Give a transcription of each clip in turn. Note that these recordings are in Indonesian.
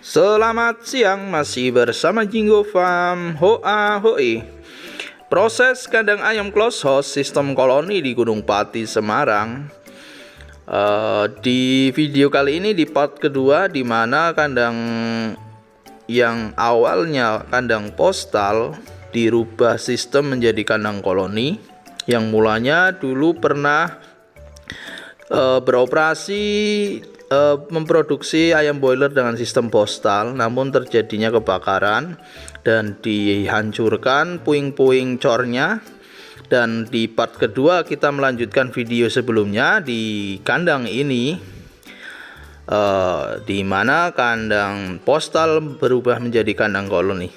Selamat siang, masih bersama Jinggo Farm. Hoa hoi. Proses kandang ayam close house sistem koloni di Gunung Pati, Semarang. Di video kali ini di part kedua, di mana kandang yang awalnya kandang postal dirubah sistem menjadi kandang koloni, yang mulanya dulu pernah beroperasi memproduksi ayam boiler dengan sistem postal, namun terjadinya kebakaran dan dihancurkan puing-puing cornya. Dan di part kedua kita melanjutkan video sebelumnya di kandang ini, di mana kandang postal berubah menjadi kandang koloni.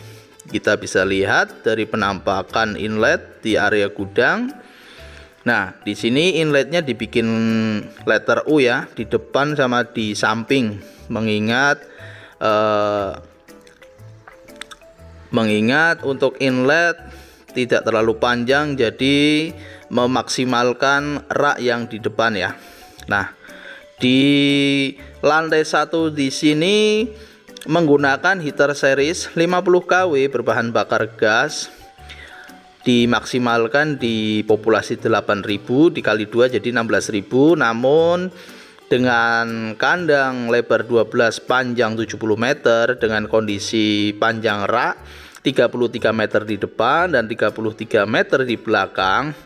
Kita bisa lihat dari penampakan inlet di area gudang. Nah, di sini inletnya dibikin letter U ya, di depan sama di samping, mengingat untuk inlet tidak terlalu panjang, jadi memaksimalkan rak yang di depan ya. Nah, di lantai 1 di sini menggunakan heater series 50 kW berbahan bakar gas, dimaksimalkan di populasi 8.000 dikali 2 jadi 16.000, namun dengan kandang lebar 12 panjang 70 meter dengan kondisi panjang rak 33 meter di depan dan 33 meter di belakang.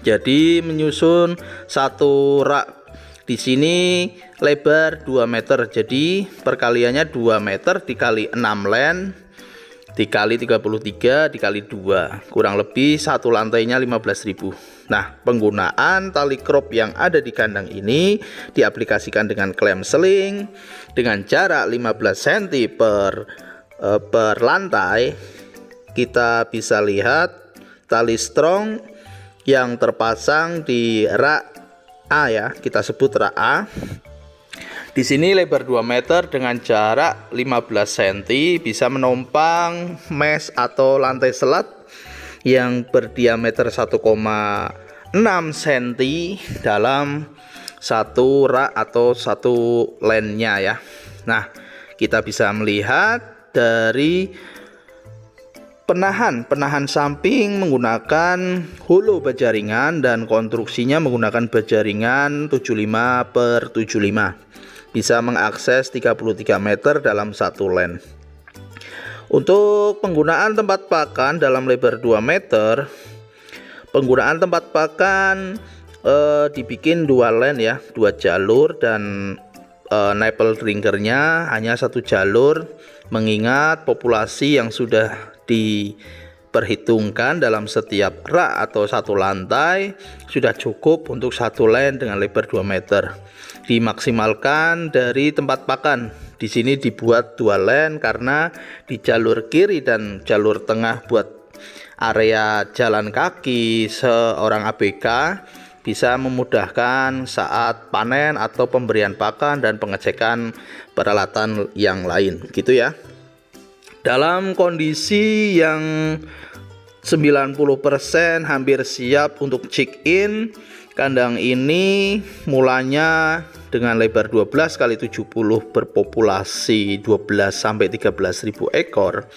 Jadi menyusun satu rak di sini lebar 2 meter, jadi perkaliannya 2 meter dikali 6 len dikali 33 dikali 2, kurang lebih satu lantainya 15.000. Nah, penggunaan tali crop yang ada di kandang ini diaplikasikan dengan klem seling dengan jarak 15 cm per lantai. Kita bisa lihat tali strong yang terpasang di rak A ya, kita sebut rak A. Di sini lebar 2 meter dengan jarak 15 cm, bisa menompang mesh atau lantai selat yang berdiameter 1,6 cm dalam satu rak atau satu lennya ya. Nah, kita bisa melihat dari penahan samping menggunakan hulu baja ringan dan konstruksinya menggunakan baja ringan 75/75. Bisa mengakses 33 meter dalam satu len. Untuk penggunaan tempat pakan dalam lebar 2 meter, penggunaan tempat pakan dibikin 2 len ya, 2 jalur, dan nipple drinkernya hanya 1 jalur, mengingat populasi yang sudah diperhitungkan dalam setiap rak atau satu lantai sudah cukup untuk 1 len dengan lebar 2 meter. Dimaksimalkan dari tempat pakan. Di sini dibuat 2 len karena di jalur kiri dan jalur tengah buat area jalan kaki seorang ABK, bisa memudahkan saat panen atau pemberian pakan dan pengecekan peralatan yang lain gitu ya. Dalam kondisi yang 90% hampir siap untuk check in, kandang ini mulanya dengan lebar 12 kali 70 berpopulasi 12 sampai 13.000 ekor.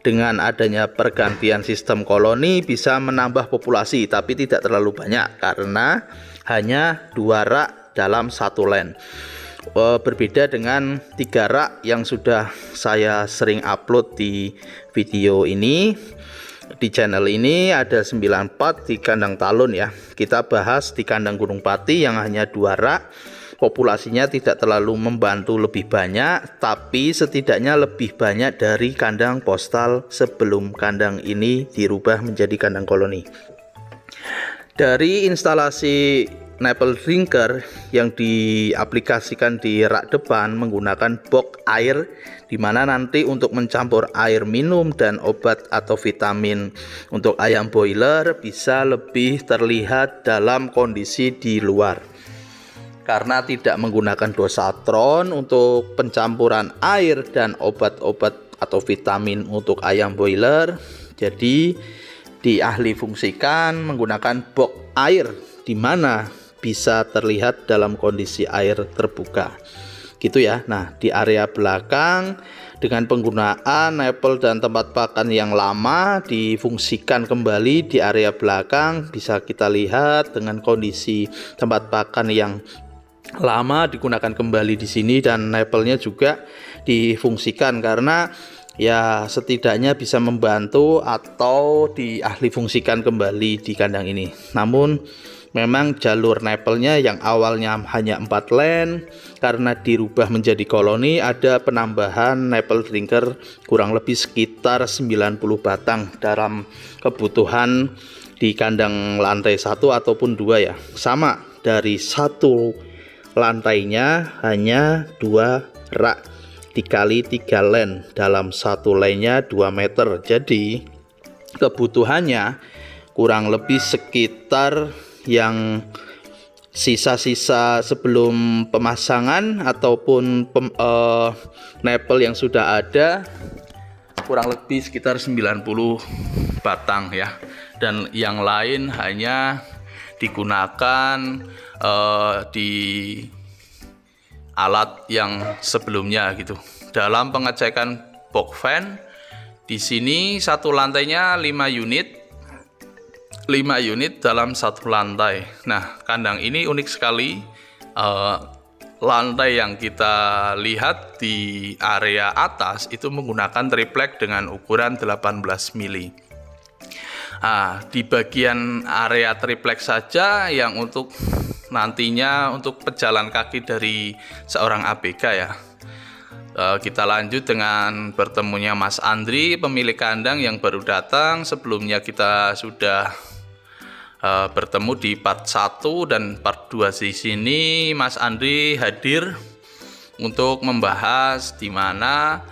Dengan adanya pergantian sistem koloni bisa menambah populasi, tapi tidak terlalu banyak karena hanya 2 rak dalam 1 len. Berbeda dengan 3 rak yang sudah saya sering upload di video ini. Di channel ini ada 9 part di kandang talun ya. Kita bahas di kandang Gunung Pati yang hanya 2 rak. Populasinya tidak terlalu membantu lebih banyak, tapi setidaknya lebih banyak dari kandang postal sebelum kandang ini dirubah menjadi kandang koloni. Dari instalasi nipple drinker yang diaplikasikan di rak depan menggunakan box air, di mana nanti untuk mencampur air minum dan obat atau vitamin untuk ayam boiler bisa lebih terlihat dalam kondisi di luar. Karena tidak menggunakan dosatron untuk pencampuran air dan obat-obat atau vitamin untuk ayam boiler, jadi diahli fungsikan menggunakan box air, di mana bisa terlihat dalam kondisi air terbuka. gitu ya. Nah, di area belakang dengan penggunaan nipple dan tempat pakan yang lama difungsikan kembali di area belakang. Bisa kita lihat dengan kondisi tempat pakan yang lama digunakan kembali di sini, dan nipple-nya juga difungsikan karena ya setidaknya bisa membantu atau diahli fungsikan kembali di kandang ini. Namun memang jalur nipple-nya yang awalnya hanya 4 len karena dirubah menjadi koloni, ada penambahan nipple drinker kurang lebih sekitar 90 batang dalam kebutuhan di kandang lantai 1 ataupun 2 ya. Sama dari satu lantainya hanya 2 rak dikali 3 len, dalam satu lennya 2 meter. Jadi kebutuhannya kurang lebih sekitar yang sisa-sisa sebelum pemasangan ataupun nipple yang sudah ada kurang lebih sekitar 90 batang ya, dan yang lain hanya digunakan di alat yang sebelumnya gitu. Dalam pengecekan box fan di sini satu lantainya 5 unit dalam satu lantai. Nah, kandang ini unik sekali. Lantai yang kita lihat di area atas itu menggunakan triplek dengan ukuran 18 mili. Di bagian area triplek saja yang untuk nantinya untuk pejalan kaki dari seorang ABK ya. Kita lanjut dengan bertemunya Mas Andri, pemilik kandang yang baru datang. Sebelumnya kita sudah bertemu di part 1 dan part 2 di sini. Mas Andri hadir untuk membahas di mana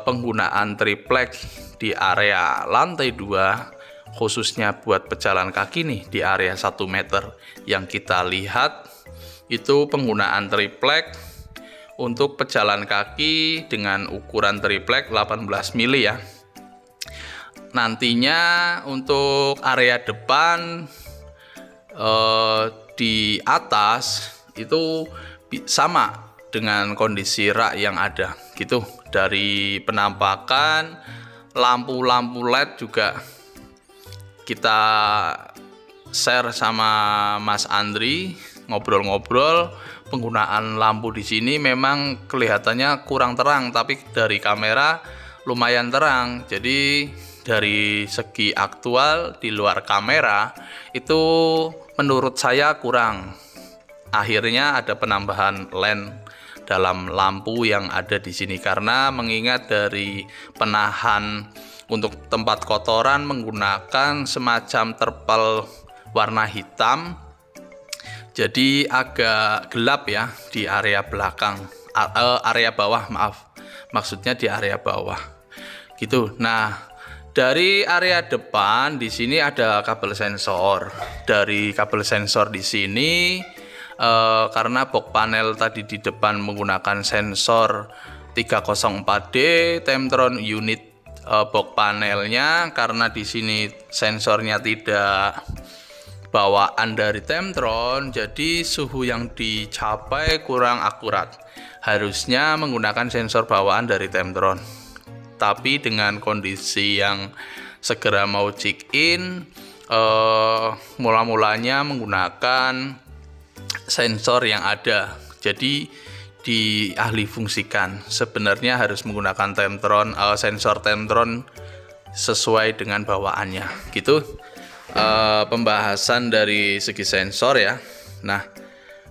penggunaan triplek di area lantai 2 khususnya buat pejalan kaki nih di area 1 meter. Yang kita lihat itu penggunaan triplek untuk pejalan kaki dengan ukuran triplek 18 mili ya. Nantinya untuk area depan di atas itu sama dengan kondisi rak yang ada gitu. Dari penampakan lampu-lampu LED juga kita share sama Mas Andri, ngobrol-ngobrol. Penggunaan lampu di sini memang kelihatannya kurang terang, tapi dari kamera lumayan terang. Jadi dari segi aktual di luar kamera itu menurut saya kurang. Akhirnya ada penambahan len dalam lampu yang ada di sini karena mengingat dari penahan untuk tempat kotoran menggunakan semacam terpal warna hitam, jadi agak gelap ya di area belakang, area bawah maaf, maksudnya di area bawah gitu. Nah, dari area depan di sini ada kabel sensor. Dari kabel sensor di sini karena box panel tadi di depan menggunakan sensor 304D Temtron unit box panelnya, karena di sini sensornya tidak bawaan dari Temtron, jadi suhu yang dicapai kurang akurat. Harusnya menggunakan sensor bawaan dari Temtron. Tapi dengan kondisi yang segera mau check in, mula-mulanya menggunakan sensor yang ada. Jadi diahli fungsikan. Sebenarnya harus menggunakan Temtron, sensor Temtron sesuai dengan bawaannya gitu. Pembahasan dari segi sensor ya. Nah,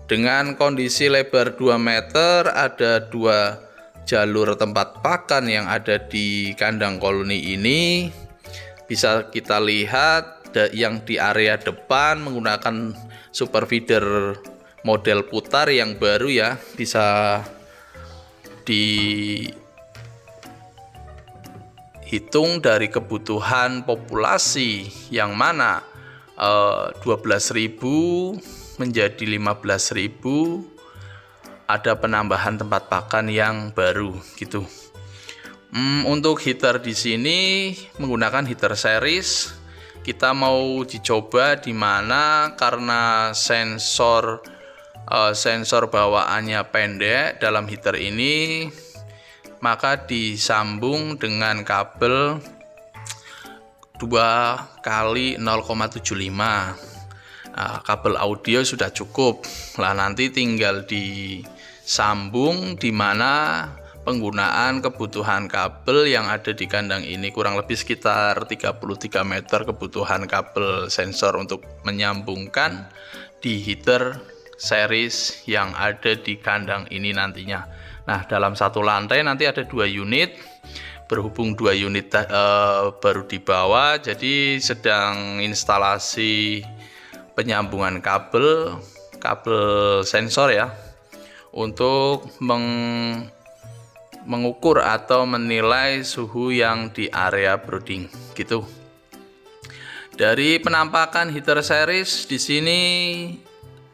dengan kondisi lebar 2 meter, ada 2 jalur tempat pakan yang ada di kandang koloni ini. Bisa kita lihat yang di area depan menggunakan super feeder model putar yang baru ya, bisa dihitung dari kebutuhan populasi yang mana 12.000 menjadi 15.000, ada penambahan tempat pakan yang baru gitu. Untuk heater di sini menggunakan heater series. Kita mau dicoba di mana karena sensor sensor bawaannya pendek dalam heater ini, maka disambung dengan kabel 2 kali 0,75. Nah, kabel audio sudah cukup lah, nanti tinggal disambung di mana penggunaan kebutuhan kabel yang ada di kandang ini kurang lebih sekitar 33 meter kebutuhan kabel sensor untuk menyambungkan di heater series yang ada di kandang ini nantinya. Nah, dalam satu lantai nanti ada 2 unit, berhubung 2 unit baru dibawa, jadi sedang instalasi penyambungan kabel sensor ya, untuk mengukur atau menilai suhu yang di area brooding gitu. Dari penampakan heater series di sini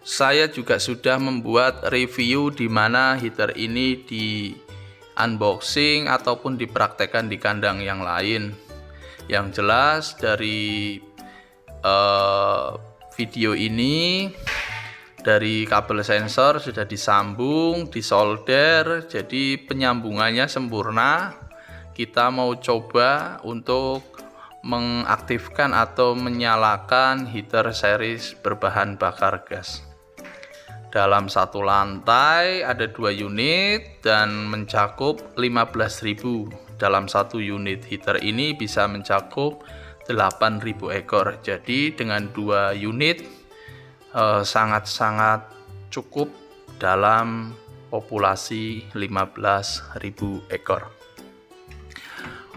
saya juga sudah membuat review di mana heater ini di unboxing ataupun dipraktekkan di kandang yang lain. Yang jelas dari video ini, dari kabel sensor sudah disambung, disolder, jadi penyambungannya sempurna. Kita mau coba untuk mengaktifkan atau menyalakan heater series berbahan bakar gas. Dalam satu lantai ada 2 unit dan mencakup 15.000. Dalam satu unit heater ini bisa mencakup 8.000 ekor. Jadi dengan 2 unit sangat-sangat cukup dalam populasi 15.000 ekor.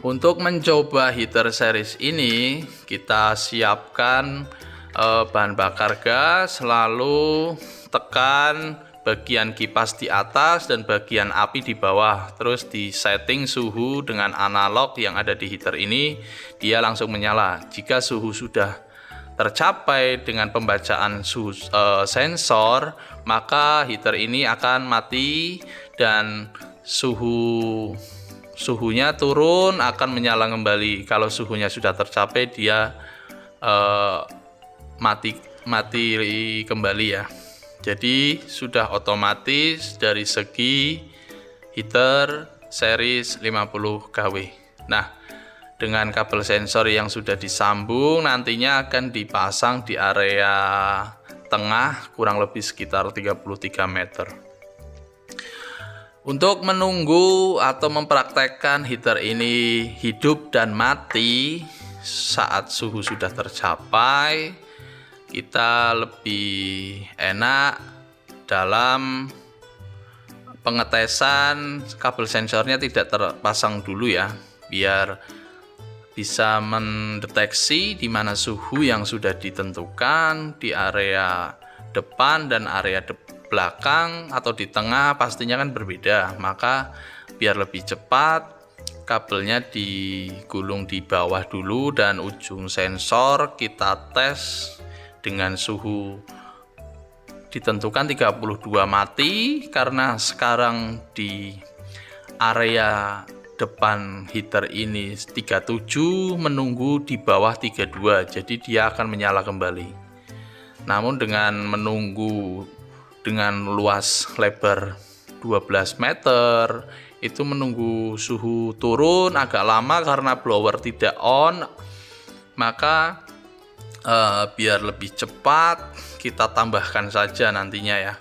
Untuk mencoba heater series ini, kita siapkan bahan bakar gas, lalu tekan bagian kipas di atas dan bagian api di bawah, terus di setting suhu dengan analog yang ada di heater ini, dia langsung menyala. Jika suhu sudah tercapai dengan pembacaan suhu sensor, maka heater ini akan mati dan suhunya turun, akan menyala kembali. Kalau suhunya sudah tercapai, dia mati kembali ya. Jadi sudah otomatis dari segi heater series 50 kW. Nah, dengan kabel sensor yang sudah disambung, nantinya akan dipasang di area tengah kurang lebih sekitar 33 meter. Untuk menunggu atau mempraktekkan heater ini hidup dan mati saat suhu sudah tercapai, kita lebih enak dalam pengetesan kabel sensornya tidak terpasang dulu ya, biar bisa mendeteksi di mana suhu yang sudah ditentukan di area depan dan area belakang atau di tengah pastinya kan berbeda. Maka biar lebih cepat, kabelnya digulung di bawah dulu dan ujung sensor kita tes dengan suhu ditentukan 32 mati, karena sekarang di area depan heater ini 37, menunggu di bawah 32, jadi dia akan menyala kembali. Namun dengan menunggu dengan luas lebar 12 meter, itu menunggu suhu turun agak lama karena blower tidak on, maka biar lebih cepat kita tambahkan saja nantinya ya.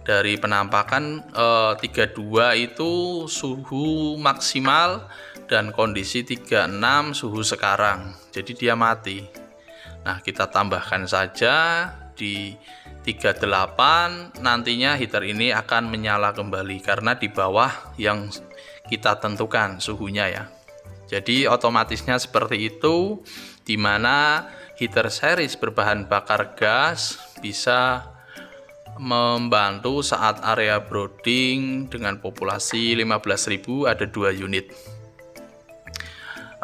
Dari penampakan 32 itu suhu maksimal dan kondisi 36 suhu sekarang, jadi dia mati. Nah, kita tambahkan saja di 38, nantinya heater ini akan menyala kembali karena di bawah yang kita tentukan suhunya ya. Jadi otomatisnya seperti itu, dimana heater series berbahan bakar gas bisa membantu saat area brooding dengan populasi 15.000 ada 2 unit.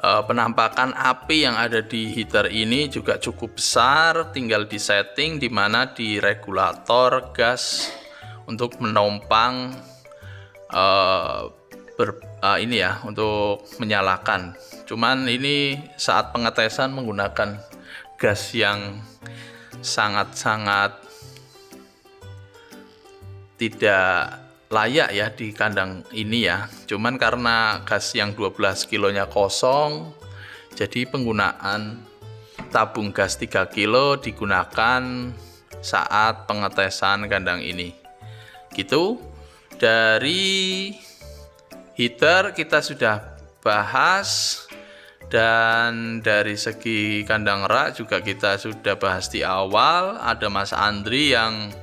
Penampakan api yang ada di heater ini juga cukup besar, tinggal disetting di mana di regulator gas untuk menompang ini ya, untuk menyalakan. Cuman ini saat pengetesan menggunakan gas yang sangat-sangat tidak layak ya di kandang ini ya. Cuman karena gas yang 12 kilonya kosong, jadi penggunaan tabung gas 3 kilo digunakan saat pengetesan kandang ini. Gitu. Dari heater kita sudah bahas, dan dari segi kandang rak juga kita sudah bahas di awal. Ada Mas Andri yang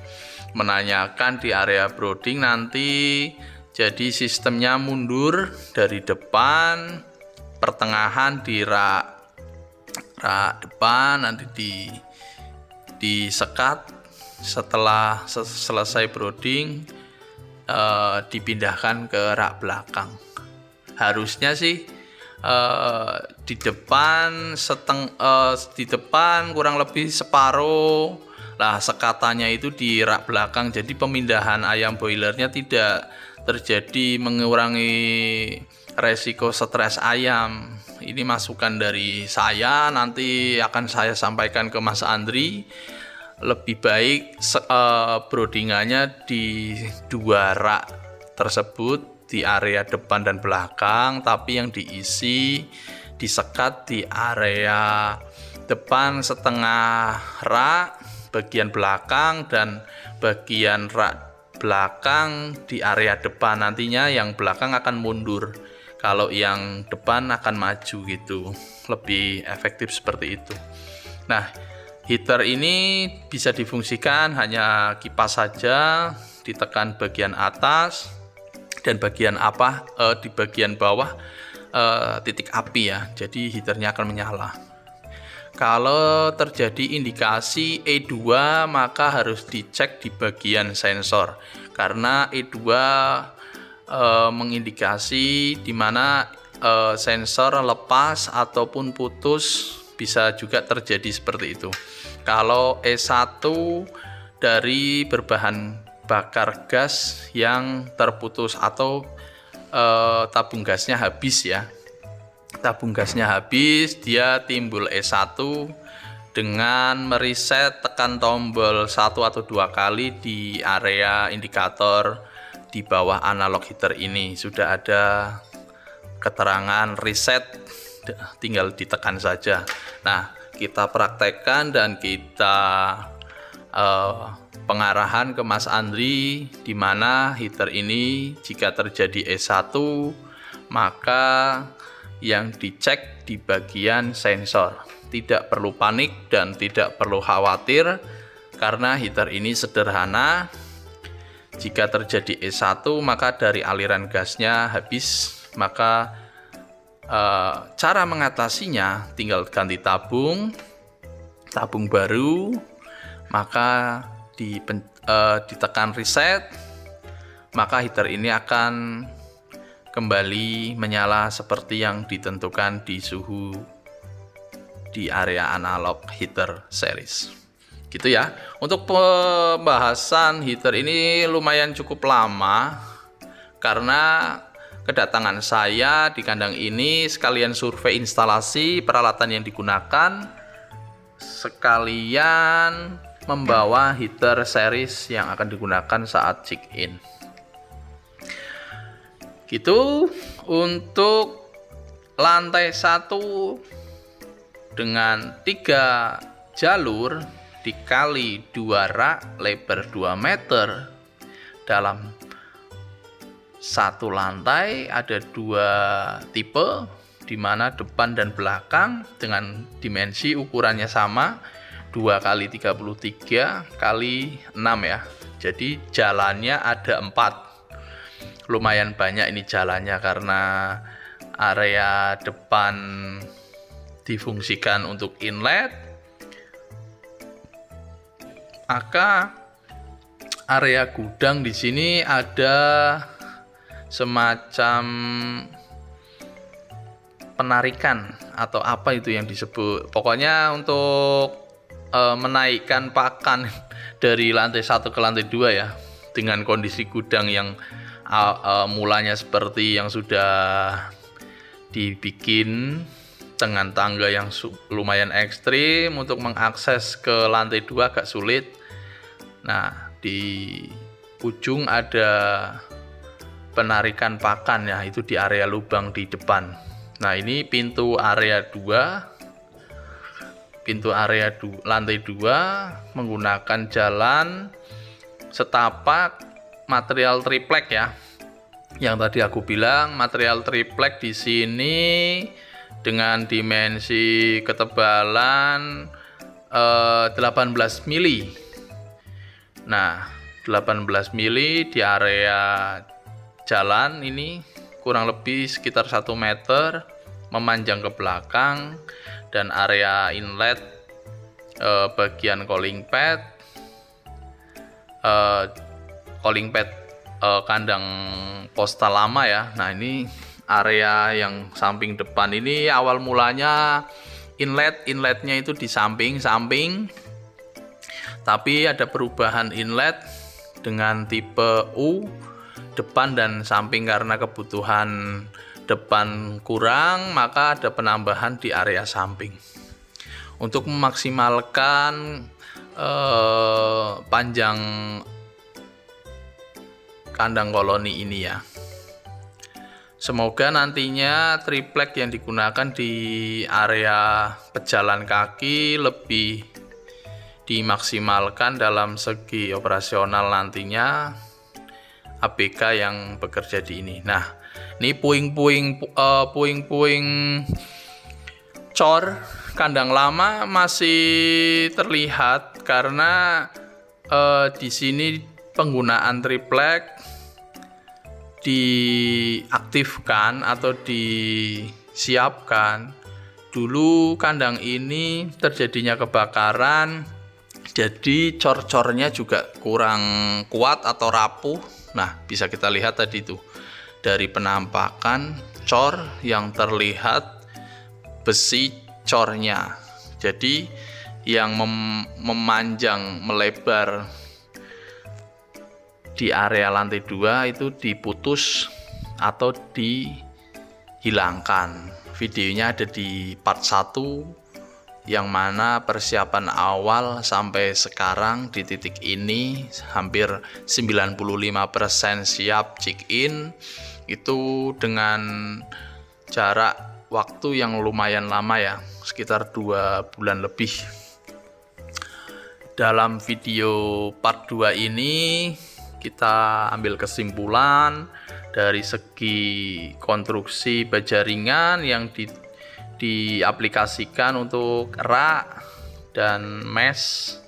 menanyakan di area brooding nanti jadi sistemnya mundur dari depan, pertengahan di rak depan, nanti disekat, setelah selesai brooding dipindahkan ke rak belakang. Harusnya sih di depan di depan kurang lebih separuh lah sekatannya itu di rak belakang, jadi pemindahan ayam boilernya tidak terjadi, mengurangi resiko stres ayam. Ini masukan dari saya, nanti akan saya sampaikan ke Mas Andri. Lebih baik broodingannya di 2 rak tersebut, di area depan dan belakang, tapi yang diisi disekat di area depan setengah rak bagian belakang, dan bagian rak belakang di area depan. Nantinya yang belakang akan mundur, kalau yang depan akan maju gitu. Lebih efektif seperti itu. Nah, heater ini bisa difungsikan hanya kipas saja, ditekan bagian atas, dan bagian di bagian bawah titik api ya, jadi heaternya akan menyala. Kalau terjadi indikasi E2 maka harus dicek di bagian sensor, karena E2 mengindikasi di mana sensor lepas ataupun putus, bisa juga terjadi seperti itu. Kalau E1 dari berbahan bakar gas yang terputus atau tabung gasnya habis ya. Tabung gasnya habis, dia timbul E1 dengan mereset, tekan tombol 1 atau 2 kali di area indikator di bawah analog heater ini. Sudah ada keterangan reset, tinggal ditekan saja. Nah, kita praktekkan dan kita pengarahan ke Mas Andri, di mana heater ini jika terjadi E1 maka yang dicek di bagian sensor. Tidak perlu panik dan tidak perlu khawatir, karena heater ini sederhana. Jika terjadi E1 maka dari aliran gasnya habis, maka cara mengatasinya tinggal ganti tabung baru, maka ditekan reset, maka heater ini akan kembali menyala seperti yang ditentukan di suhu di area analog heater series. Gitu ya. Untuk pembahasan heater ini lumayan cukup lama, karena kedatangan saya di kandang ini sekalian survei instalasi peralatan yang digunakan, sekalian membawa heater series yang akan digunakan saat check-in. Gitu. Untuk lantai 1 dengan 3 jalur dikali 2 rak lebar 2 meter, dalam satu lantai ada 2 tipe, di mana depan dan belakang dengan dimensi ukurannya sama, 2 kali 33 kali 6 ya. Jadi jalannya ada 4. Lumayan banyak ini jalannya, karena area depan difungsikan untuk inlet, maka area gudang di sini ada semacam penarikan atau apa itu yang disebut. Pokoknya untuk menaikkan pakan dari lantai 1 ke lantai 2 ya, dengan kondisi gudang yang mulanya seperti yang sudah dibikin dengan tangga yang lumayan ekstrim. Untuk mengakses ke lantai 2 agak sulit. Nah, di ujung ada penarikan pakan ya, itu di area lubang di depan. Nah, ini pintu area 2. Pintu area lantai 2 menggunakan jalan setapak material triplek ya. Yang tadi aku bilang material triplek di sini dengan dimensi ketebalan 18 mili. Nah, 18 mili di area jalan ini kurang lebih sekitar 1 meter memanjang ke belakang, dan area inlet bagian calling pad kandang postal lama ya. Nah, ini area yang samping depan ini awal mulanya inletnya itu di samping, tapi ada perubahan inlet dengan tipe U depan dan samping karena kebutuhan depan kurang, maka ada penambahan di area samping untuk memaksimalkan panjang kandang koloni ini ya. Semoga nantinya triplek yang digunakan di area pejalan kaki lebih dimaksimalkan dalam segi operasional nantinya ABK yang bekerja di ini. Nah, ini puing-puing cor kandang lama masih terlihat karena di sini penggunaan triplek diaktifkan atau disiapkan. Dulu kandang ini terjadinya kebakaran, jadi cor-cornya juga kurang kuat atau rapuh. Nah, bisa kita lihat tadi tuh dari penampakan cor yang terlihat besi cornya. Jadi yang memanjang melebar di area lantai 2 itu diputus atau dihilangkan. Videonya ada di part 1, yang mana persiapan awal sampai sekarang di titik ini hampir 95% siap check-in, itu dengan jarak waktu yang lumayan lama ya, sekitar 2 bulan lebih. Dalam video part 2 ini kita ambil kesimpulan dari segi konstruksi baja ringan yang diaplikasikan untuk rak dan mesh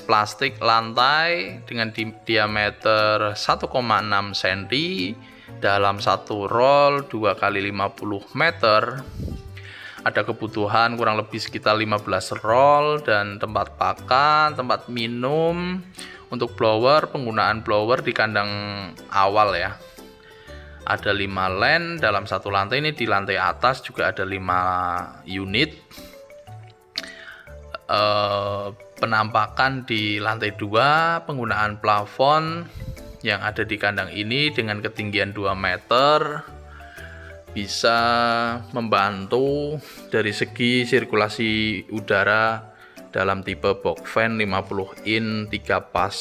plastik lantai dengan diameter 1,6 cm dalam satu roll 2 x 50 meter. Ada kebutuhan kurang lebih sekitar 15 roll dan tempat pakan, tempat minum. Untuk blower, penggunaan blower di kandang awal ya, ada 5 len dalam satu lantai. Ini di lantai atas juga ada 5 unit. Penampakan di lantai 2, penggunaan plafon yang ada di kandang ini dengan ketinggian 2 meter bisa membantu dari segi sirkulasi udara dalam tipe box fan 50 in 3 pas.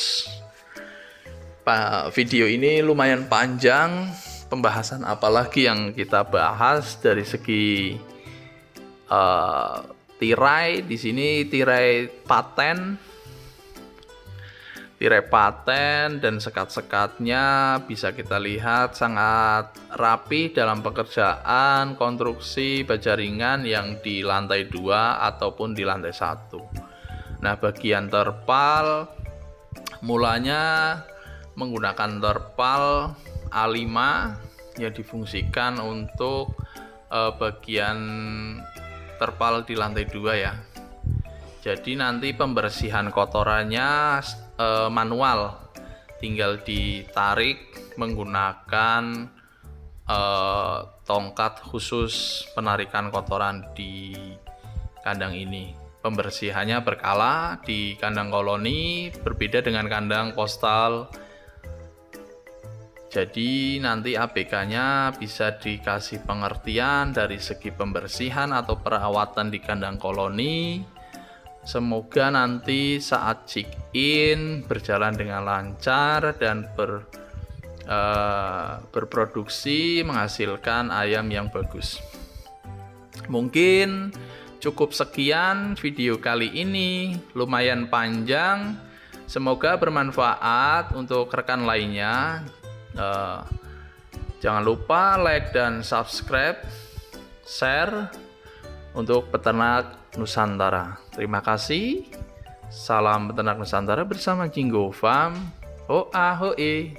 Video ini lumayan panjang, pembahasan apalagi yang kita bahas dari segi tirai. Di sini tirai paten dan sekat-sekatnya bisa kita lihat sangat rapi dalam pekerjaan konstruksi baja ringan yang di lantai 2 ataupun di lantai 1. Nah, bagian terpal mulanya menggunakan terpal A5 yang difungsikan untuk bagian terpal di lantai 2 ya. Jadi nanti pembersihan kotorannya manual, tinggal ditarik menggunakan tongkat khusus penarikan kotoran di kandang ini. Pembersihannya berkala, di kandang koloni berbeda dengan kandang postal. Jadi nanti ABK-nya bisa dikasih pengertian dari segi pembersihan atau perawatan di kandang koloni Semoga nanti saat check-in berjalan dengan lancar dan berproduksi menghasilkan ayam yang bagus. Mungkin cukup sekian video kali ini, lumayan panjang. Semoga bermanfaat untuk rekan lainnya. Jangan lupa like dan subscribe, share untuk Peternak Nusantara. Terima kasih. Salam Peternak Nusantara bersama Jinggo Farm. Hoa hoe.